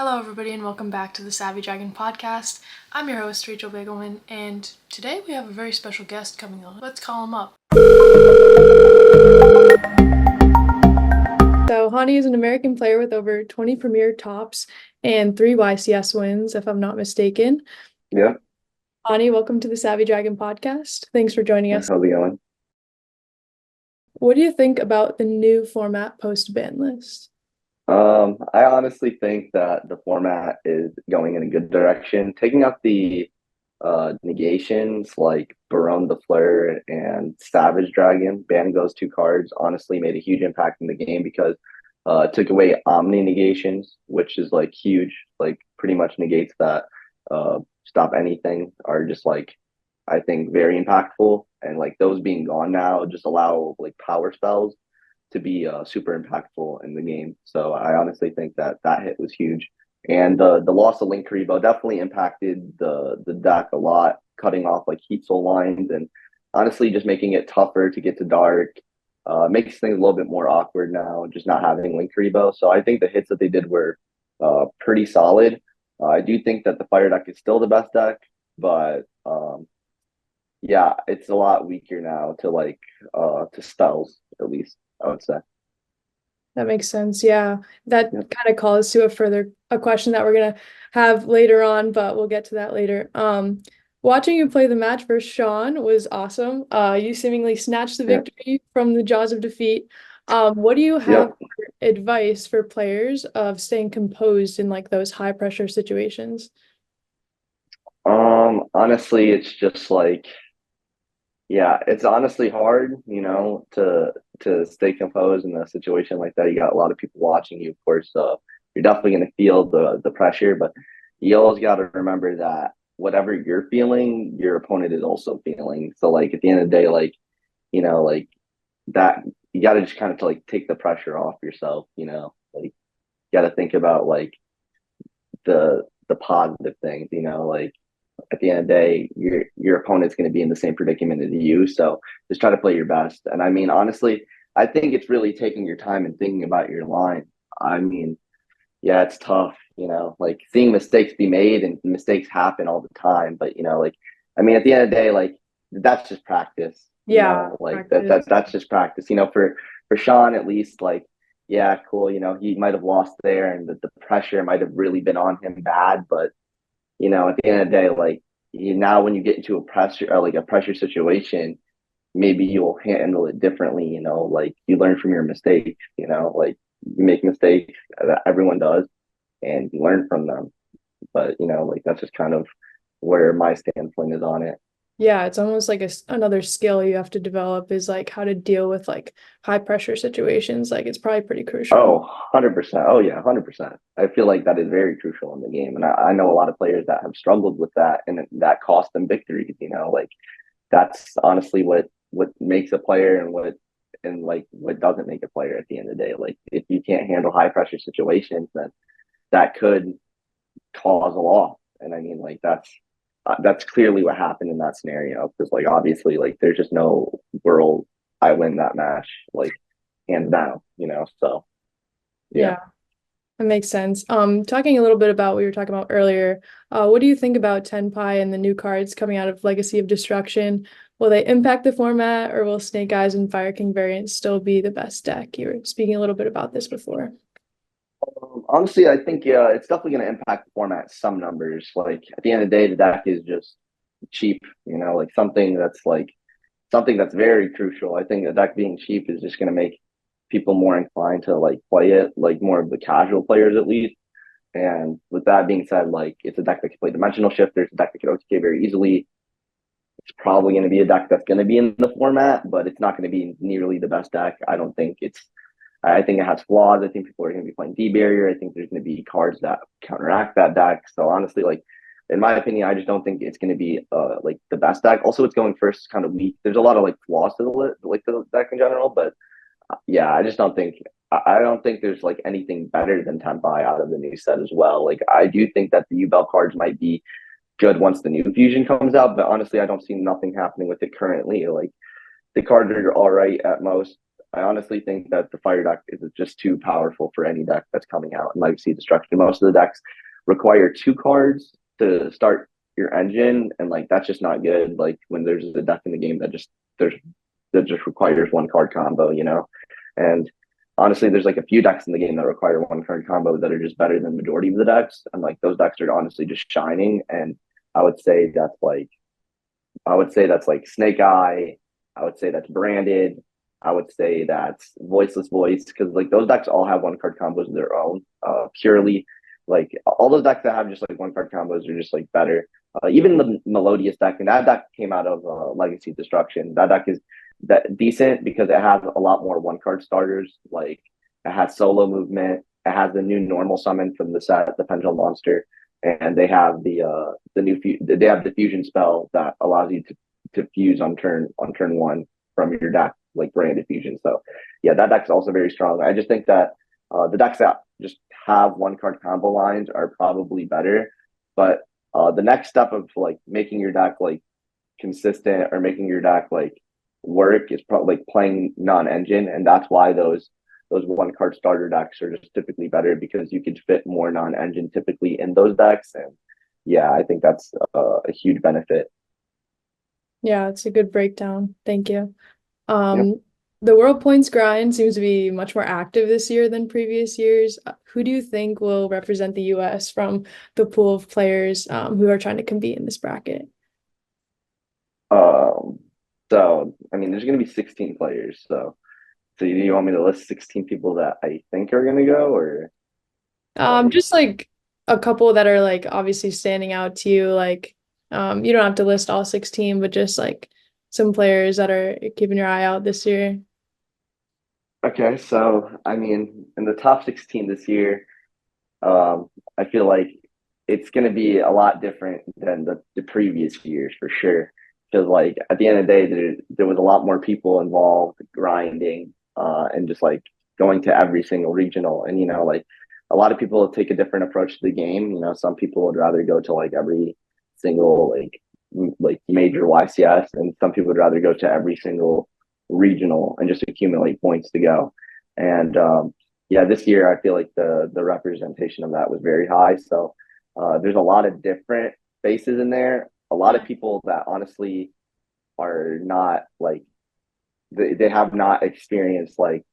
Hello, everybody, and welcome back to the Savvy Dragon podcast. I'm your host, Rachel Begelman, and today we have a very special guest coming on. Let's call him up. So, Hani is an American player with over 20 Premier Tops and 3 YCS wins, if I'm not mistaken. Yeah, Hani, welcome to the Savvy Dragon podcast. Thanks for joining us. how's it going? What do you think about the new format post ban list? I honestly think that the format is going in a good direction. Taking out the negations like Barone the Fleur and Savage Dragon, banning those two cards honestly made a huge impact in the game because it took away Omni negations, which is like huge, like pretty much negates that stop anything are just like I think very impactful. And like those being gone now just allow like power spells to be super impactful in the game. So I honestly think that that hit was huge. And the loss of Link Karibo definitely impacted the deck a lot, cutting off like Heat Soul lines and honestly just making it tougher to get to Dark. Makes things a little bit more awkward now, just not having Link Karibo. So I think the hits that they did were pretty solid. I do think that the Fire deck is still the best deck, but yeah, it's a lot weaker now to spells at least. I would say. That makes sense. Yeah, that Yep. kind of calls to a question that we're gonna have later on, but we'll get to that later. Watching you play the match versus Sean was awesome. You seemingly snatched the Yep. victory from the jaws of defeat. What do you have Yep. for advice for players of staying composed in like those high pressure situations? Honestly, it's just like, yeah, it's honestly hard, to stay composed in a situation like that. You got a lot of people watching you, of course, so you're definitely gonna feel the pressure, but you always gotta remember that whatever you're feeling, your opponent is also feeling. So like at the end of the day, like that you gotta just kind of like take the pressure off yourself, like you gotta think about like the positive things, like at the end of the day, your opponent's going to be in the same predicament as you. So just try to play your best. And I mean, honestly, I think it's really taking your time and thinking about your line. I mean, yeah, it's tough, like seeing mistakes be made and mistakes happen all the time. But like, I mean, at the end of the day, like that's just practice. Yeah, Like practice. that's just practice. For Sean at least, like yeah, cool. He might have lost there, and the pressure might have really been on him bad. But at the end of the day, like now when you get into a pressure or like a pressure situation, maybe you'll handle it differently. Like you learn from your mistakes. Like you make mistakes that everyone does, and you learn from them. But like that's just kind of where my standpoint is on it. Yeah, it's almost like another skill you have to develop is like how to deal with like high pressure situations. Like it's probably pretty crucial. Oh, 100%. Oh, yeah, 100%. I feel like that is very crucial in the game. And I know a lot of players that have struggled with that and that cost them victories, like that's honestly what makes a player and like what doesn't make a player at the end of the day. Like if you can't handle high pressure situations, then that could cause a loss. And I mean, like that's clearly what happened in that scenario because like obviously like there's just no world I win that match like hands down, So yeah. Yeah, that makes sense. Talking a little bit about what we were talking about earlier, what do you think about tenpai and the new cards coming out of Legacy of Destruction? Will they impact the format, or will Snake Eyes and Fire King variants still be the best deck? You were speaking a little bit about this before. Honestly, I think yeah, it's definitely going to impact the format some numbers. Like at the end of the day, the deck is just cheap. Like something that's very crucial. I think a deck being cheap is just going to make people more inclined to like play it, like more of the casual players at least. And with that being said, like it's a deck that can play dimensional shifters, a deck that can OTK very easily. It's probably going to be a deck that's going to be in the format, but it's not going to be nearly the best deck. I think it has flaws. I think people are going to be playing D barrier. I think there's going to be cards that counteract that deck. So honestly, like in my opinion, I just don't think it's going to be like the best deck. Also, it's going first, kind of weak. There's a lot of like flaws to the deck in general, but yeah, I just don't think I don't think there's like anything better than Tenpai out of the new set as well. Like I do think that the U-Bell cards might be good once the new fusion comes out, but honestly, I don't see nothing happening with it currently. Like the cards are all right at most. I honestly think that the fire deck is just too powerful for any deck that's coming out in Legacy Destruction. Most of the decks require two cards to start your engine, and like that's just not good. Like when there's a deck in the game there's that just requires one card combo, you know. And honestly, there's like a few decks in the game that require one card combo that are just better than the majority of the decks, and like those decks are honestly just shining. And I would say that's like I would say that's like Snake Eye. I would say that's Branded. I would say that's Voiceless Voice because like those decks all have one card combos of their own. Purely like all those decks that have just like one card combos are just like better. Even the Melodious deck, and that deck came out of Legacy Destruction. That deck is that decent because it has a lot more one card starters. Like it has solo movement. It has the new normal summon from the set, the Pendulum Monster, and they have they have the fusion spell that allows you to fuse on turn one from your deck, like branded fusion. So yeah, that deck's also very strong. I just think that the decks that just have one card combo lines are probably better, but the next step of like making your deck like consistent or making your deck like work is probably like playing non-engine, and that's why those one card starter decks are just typically better because you could fit more non-engine typically in those decks. And yeah, I think that's a huge benefit. Yeah, it's a good breakdown. Thank you. Yep. Um, the World Points grind seems to be much more active this year than previous years. Who do you think will represent the US from the pool of players who are trying to compete in this bracket? Um, so I mean, there's going to be 16 players. So you want me to list 16 people that I think are going to go, or like Just like a couple that are like obviously standing out to you, like you don't have to list all 16, but just like some players that are keeping your eye out this year. okay. So I mean, in the top 16 this year, I feel like it's going to be a lot different than the previous years for sure. Because like at the end of the day, there was a lot more people involved grinding and just like going to every single regional. And you know, like a lot of people take a different approach to the game. You know, some people would rather go to like every single like major YCS, and some people would rather go to every single regional and just accumulate points to go. And yeah, this year I feel like the representation of that was very high. So there's a lot of different faces in there. A lot of Yeah. people that honestly are not like they have not experienced like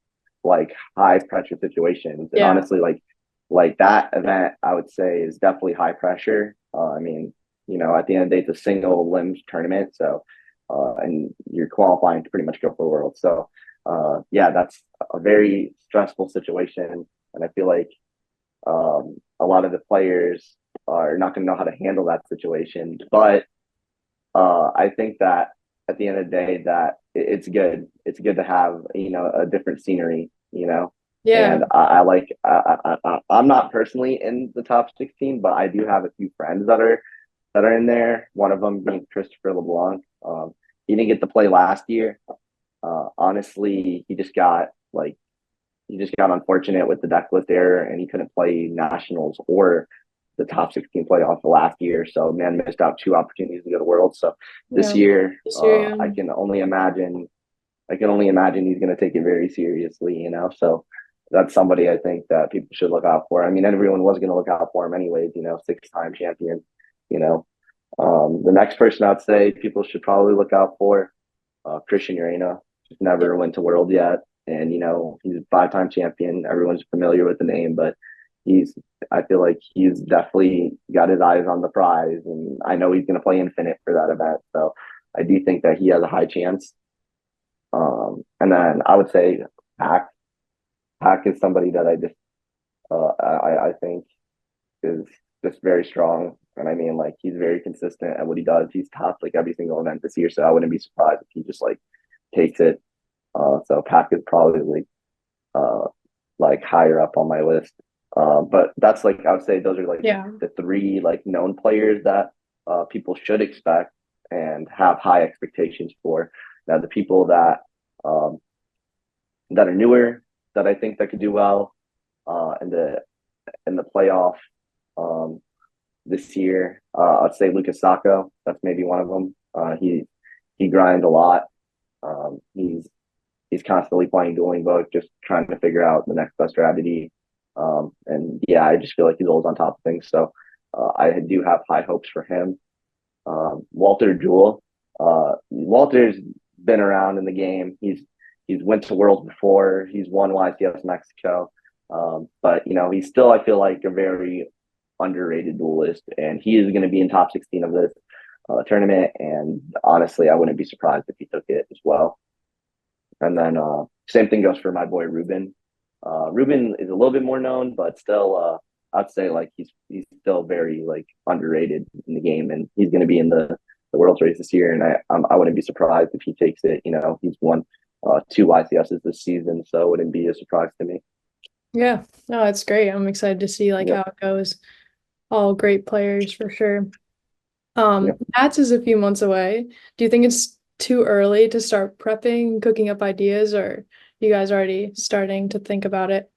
high pressure situations. And Yeah. honestly, like that event, I would say is definitely high pressure. I mean, you know, at the end of the day, it's a single limbs tournament, so and you're qualifying to pretty much go for world. So yeah, that's a very stressful situation, and I feel like a lot of the players are not going to know how to handle that situation. But I think that at the end of the day, that it's good. It's good to have a different scenery. Yeah. And I like I'm not personally in the top 16, but I do have a few friends that are in there. One of them being Christopher LeBlanc. He didn't get to play last year. Honestly, he just got unfortunate with the deck list error, and he couldn't play nationals or the top 16 playoff the last year. So man missed out two opportunities to go to Worlds. So this Yeah. year, This year, yeah. I can only imagine he's going to take it very seriously. So that's somebody I think that people should look out for. I mean, everyone was going to look out for him anyways. 6-time champion. You know, the next person I'd say people should probably look out for Christian Urena. Just Yeah. never went to World yet, and he's a 5-time champion. Everyone's familiar with the name, but he's I feel like he's definitely got his eyes on the prize, and I know he's going to play Infinite for that event. So I do think that he has a high chance. And then I would say Pack. Pack is somebody that I think is just very strong. And I mean, like he's very consistent at what he does. He's topped like every single event this year, so I wouldn't be surprised if he just like takes it. So Pack is probably like higher up on my list. But that's like I would say those are like Yeah. the three like known players that people should expect and have high expectations for. Now the people um, that are newer that I think that could do well in the playoff um, this year. I'd say Lucas Sacco. That's maybe one of them. He grinds a lot. He's he's constantly playing dueling book, just trying to figure out the next best strategy. And yeah, I just feel like he's always on top of things. So I do have high hopes for him. Walter Jewell. Walter's been around in the game. He's went to Worlds before. He's won YCS Mexico. But he's still, I feel like, a very underrated duelist, and he is going to be in top 16 of this tournament. And honestly, I wouldn't be surprised if he took it as well. And then same thing goes for my boy Ruben. Ruben is a little bit more known, but still, I'd say like he's still very like underrated in the game, and he's going to be in the World's race this year. And I wouldn't be surprised if he takes it. He's won two YCSs this season, so it wouldn't be a surprise to me. Yeah, no, it's great. I'm excited to see like how Yep, it goes. All great players for sure. yep. Nats is a few months away. Do you think it's too early to start prepping, cooking up ideas, or you guys already starting to think about it?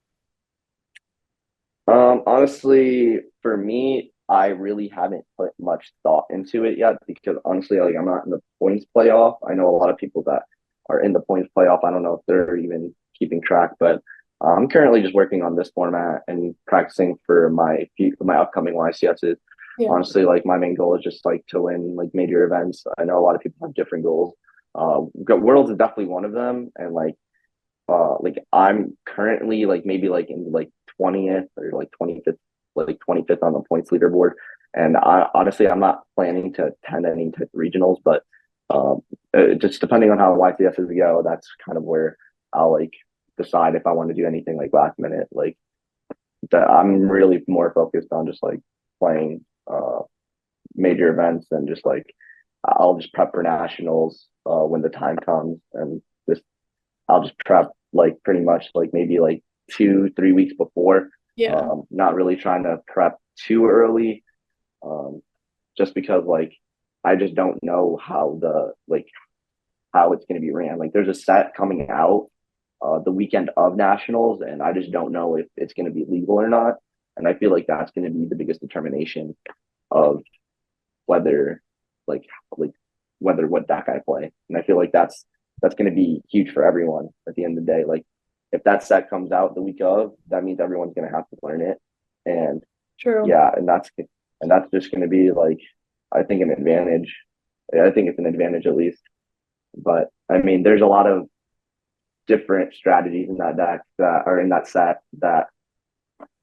Honestly, for me, I really haven't put much thought into it yet because honestly, like I'm not in the points playoff. I know a lot of people that are in the points playoff. I don't know if they're even keeping track, but I'm currently just working on this format and practicing for my upcoming YCSs. Yeah, Honestly, like my main goal is just like to win like major events. I know a lot of people have different goals. Worlds is definitely one of them, and like I'm currently like maybe like in like 20th or like 25th on the points leaderboard. And I honestly I'm not planning to attend any type of regionals, but just depending on how YCSs go, that's kind of where I'll like decide if I want to do anything like last minute. Like that I'm really more focused on just like playing major events and just like I'll just prep for nationals when the time comes and just I'll just prep like pretty much like maybe like 2, 3 weeks before. yeah, Not really trying to prep too early, um, just because like I just don't know how it's going to be ran. Like there's a set coming out the weekend of nationals, and I just don't know if it's going to be legal or not. And I feel like that's going to be the biggest determination of whether like like whether what deck I play. And I feel like that's going to be huge for everyone at the end of the day. Like if that set comes out the week of, that means everyone's going to have to learn it. And true. yeah, and that's just going to be like I think an advantage. I think it's an advantage at least. But I mean, there's a lot of different strategies in that deck that are in that set that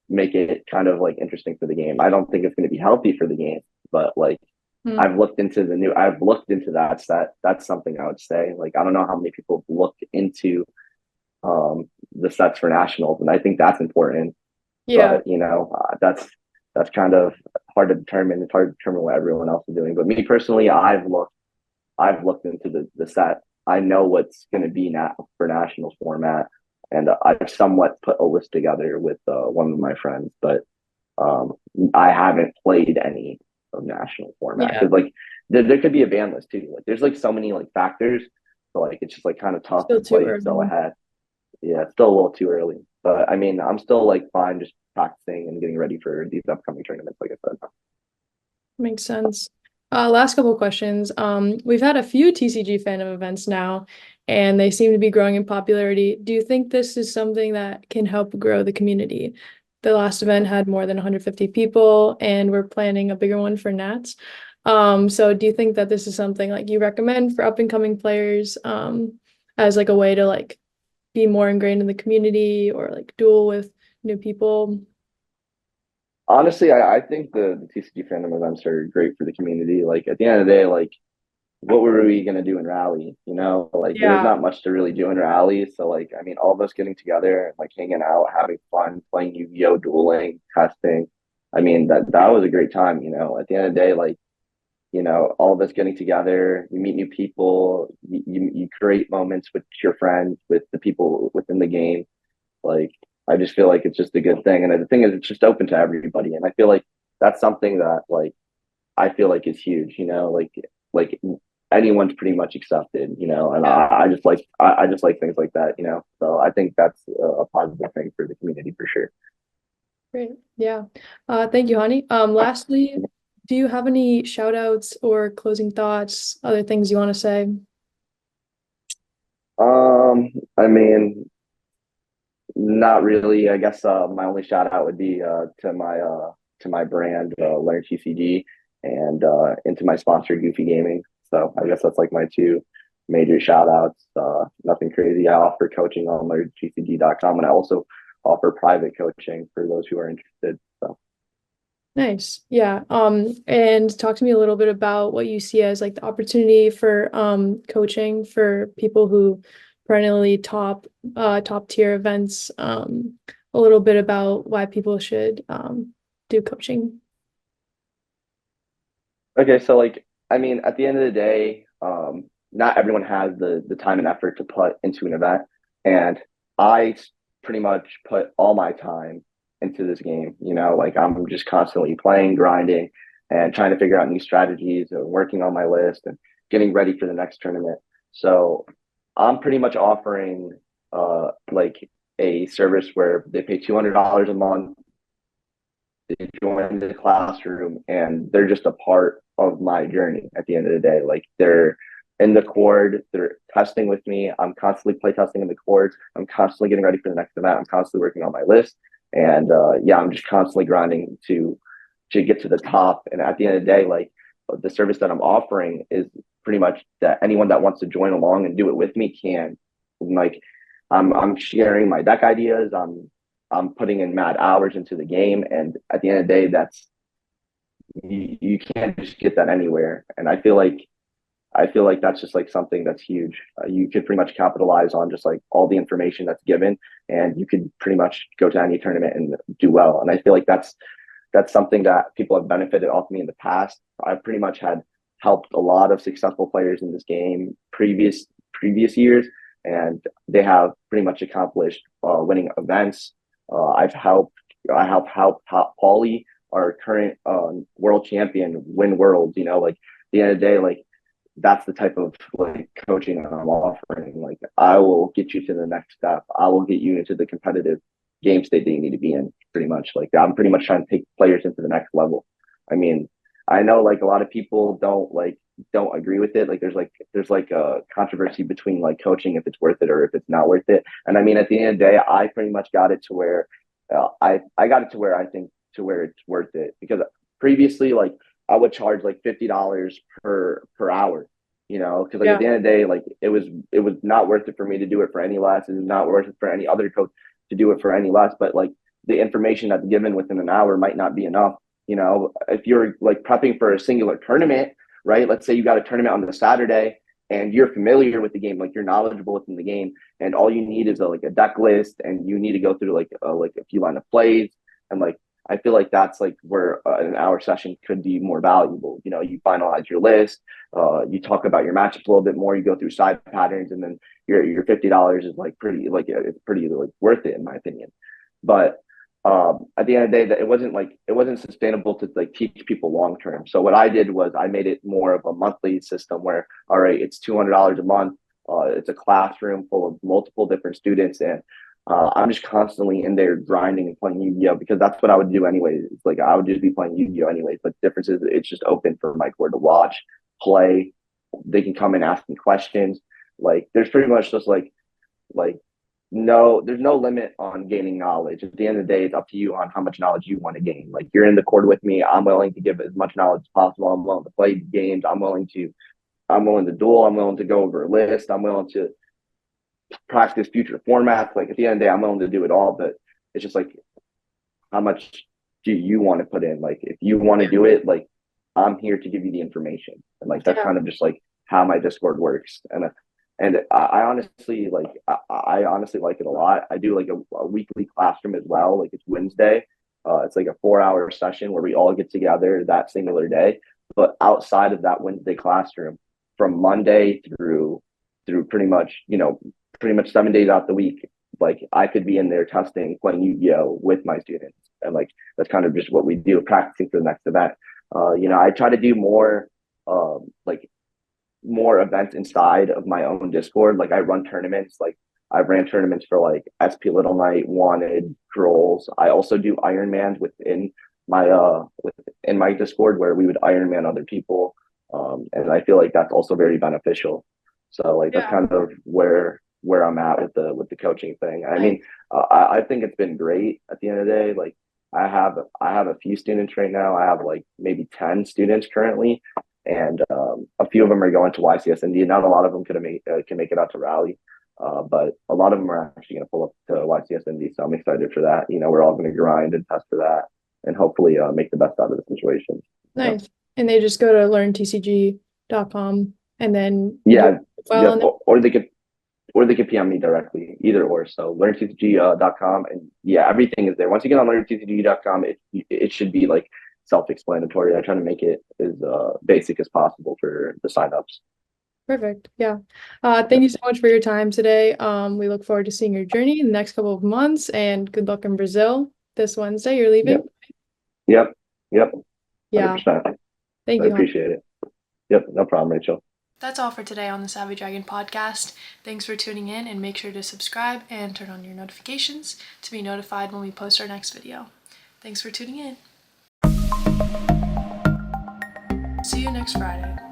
make it kind of like interesting for the game. I don't think it's going to be healthy for the game, but like Hmm. I've looked into that set. That's something I would say. Like I don't know how many people have looked into the sets for nationals, and I think that's important. Yeah, But that's kind of hard to determine. It's hard to determine what everyone else is doing. But me personally, I've looked into the set. I know what's going to be now for nationals format, and I've somewhat put a list together with one of my friends. But um, I haven't played any of national format yeah, because like there could be a ban list too. Like there's like so many like factors, so like it's just like kind of tough still to too play so early. ahead. Yeah, it's still a little too early, but I mean I'm still like fine just practicing and getting ready for these upcoming tournaments. Like I said. Makes sense. Last couple of questions. We've had a few TCG fandom events now, and they seem to be growing in popularity. Do you think this is something that can help grow the community? The last event had more than 150 people, and we're planning a bigger one for Nats. So do you think that this is something like you recommend for up and coming players, as like a way to like be more ingrained in the community or like duel with new people? Honestly, I think the TCG fandom events are great for the community. Like at the end of the day, like what were we gonna do in rally? Like there's Yeah, not much to really do in rally. So like I mean all of us getting together and like hanging out, having fun, playing Yu-Gi-Oh, dueling, testing. I mean that was a great time, At the end of the day, like, all of us getting together, you meet new people, you create moments with your friends, with the people within the game. Like I just feel like it's just a good thing. And the thing is it's just open to everybody. And I feel like that's something that like I feel like is huge, like anyone's pretty much accepted, and yeah. I just like things like that, So I think that's a positive thing for the community for sure. Great. Yeah. Thank you, Hani. Lastly, do you have any shout outs or closing thoughts, other things you want to say? I mean, not really. I guess my only shout out would be to my brand, Learn TCG, and into my sponsor, Goofy Gaming. So I guess that's like my two major shout outs. Nothing crazy. I offer coaching on learntcg.com, and I also offer private coaching for those who are interested. So Nice. Yeah. And talk to me a little bit about what you see as like the opportunity for coaching for people who perennially top tier events. A little bit about why people should do coaching. okay, so like I mean, at the end of the day, not everyone has the time and effort to put into an event, and I pretty much put all my time into this game. You know, like I'm just constantly playing, grinding, and trying to figure out new strategies and working on my list and getting ready for the next tournament. So I'm pretty much offering like a service where they pay $200 a month, they join the classroom, and they're just a part of my journey at the end of the day. Like they're in the cord, they're testing with me. I'm constantly play testing in the cords. I'm constantly getting ready for the next event. I'm constantly working on my list. And yeah, I'm just constantly grinding to get to the top. And at the end of the day, like the service that I'm offering is pretty much that anyone that wants to join along and do it with me can. Like I'm sharing my deck ideas. I'm putting in mad hours into the game, and at the end of the day, that's you can't just get that anywhere. And I feel like that's just like something that's huge. You could pretty much capitalize on just like all the information that's given, and you could pretty much go to any tournament and do well. And I feel like that's something that people have benefited off me in the past. I've pretty much had helped a lot of successful players in this game previous years, and they have pretty much accomplished winning events. I helped Top Paulie, our current world champion, win worlds. You know, like at the end of the day, like that's the type of like coaching I'm offering. Like I will get you to the next step. I will get you into the competitive game state that you need to be in. Pretty much, like I'm pretty much trying to take players into the next level. I mean, I know like a lot of people don't agree with it. Like there's like a controversy between like coaching if it's worth it or if it's not worth it. And I mean, at the end of the day, I pretty much got it to where I got it to where I think to where it's worth it because previously like I would charge like $50 per hour, you know, because like at Yeah. the end of the day, like it was not worth it for me to do it for any less. It was not worth it for any other coach to do it for any less. But like the information that's given within an hour might not be enough. You know, if you're like prepping for a singular tournament, right? Let's say you got a tournament on the Saturday and you're familiar with the game, like you're knowledgeable within the game, and all you need is like a deck list, and you need to go through like a few line of plays, and like I feel like that's like where an hour session could be more valuable. You know, you finalize your list, you talk about your matchups a little bit more, you go through side patterns, and then your $50 is like pretty like it's pretty like worth it in my opinion. But at the end of the day, that it wasn't sustainable to like teach people long term. So what I did was I made it more of a monthly system where all right, it's $200 a month. It's a classroom full of multiple different students, and I'm just constantly in there grinding and playing Yu-Gi-Oh because that's what I would do anyways. It's like I would just be playing Yu-Gi-Oh anyways. But the difference is it's just open for my core to watch, play. They can come and ask me questions. Like there's pretty much just like no, there's no limit on gaining knowledge. At the end of the day, it's up to you on how much knowledge you want to gain. Like you're in the court with me, I'm willing to give as much knowledge as possible. I'm willing to play games. I'm willing to duel. I'm willing to go over a list. I'm willing to practice future formats. Like at the end of the day, I'm willing to do it all. But it's just like how much do you want to put in? Like if you want to do it, like I'm here to give you the information. And like that's Yeah. kind of just like how my Discord works. And I honestly like I honestly like it a lot. I do like a weekly classroom as well. Like it's Wednesday. It's like a 4 hour session where we all get together that singular day. But outside of that Wednesday classroom, from Monday through pretty much 7 days out the week, like I could be in there testing, playing Yu-Gi-Oh with my students, and like that's kind of just what we do, practicing for the next event. You know, I try to do like more events inside of my own Discord. Like I run tournaments. Like I ran tournaments for like SP Little Knight, Wanted, Trolls. I also do Ironmans within my Discord where we would Ironman other people. And I feel like that's also very beneficial. So like that's Yeah. kind of where I'm at with the coaching thing. I Nice. mean, I think it's been great at the end of the day. Like I have a few students right now. I have like maybe 10 students currently, and a few of them are going to YCSND. Not a lot of them can make it out to Raleigh. But a lot of them are actually going to pull up to YCSND, so I'm excited for that. We're all going to grind and test for that, and hopefully make the best out of the situation. Yeah, Nice. And they just go to learntcg.com and then you do yeah, a profile yep. on there. Or they could PM me directly, either or. So learntcg.com, and yeah, everything is there. Once you get on learntcg.com, it should be like self-explanatory. I try to make it as basic as possible for the signups. Perfect. Yeah. Thank Yep, you so much for your time today. We look forward to seeing your journey in the next couple of months and good luck in Brazil this Wednesday. You're yep, leaving? yep, yep. Yeah. 100%. Thank I you, Hon. appreciate it. Yep, no problem, Rachel. That's all for today on the Savvy Dragon podcast. Thanks for tuning in and make sure to subscribe and turn on your notifications to be notified when we post our next video. Thanks for tuning in. See you next Friday.